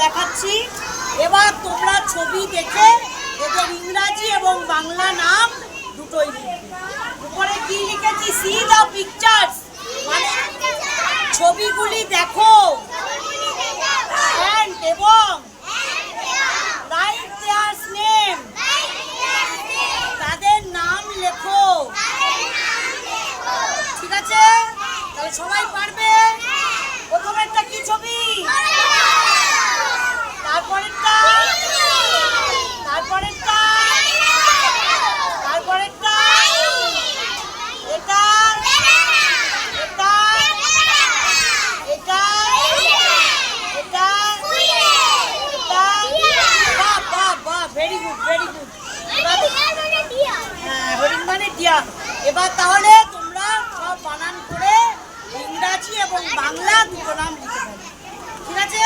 দেখাচ্ছি। এবার তোমরা ছবি দেখে এদের ইংরাজি এবং বাংলা নাম দুটোই লিখবে। উপরে কি লিখেছি? সি দ্য পিকচার্স, মানে ছবিগুলি দেখো, অ্যান্ড এবং রাইট দেয়ার নেম, তাদের নাম লেখো। ঠিক আছে? তাহলে সবাই পারবে। প্রথমেরটা কি ছবি? তারপরেরটা, তারপরেরটা, তারপরেরটা, এটা, এটা, এটা, এটা, এটা। বাহ বাহ বাহ, ভেরি গুড, ভেরি গুড। হ্যাঁ, হরিণ মানে টিয়া। এবার তাহলে তোমরা সব বানান করে ইংরাজি এবং বাংলা দুটো নাম লিখে ফেলো। ঠিক আছে?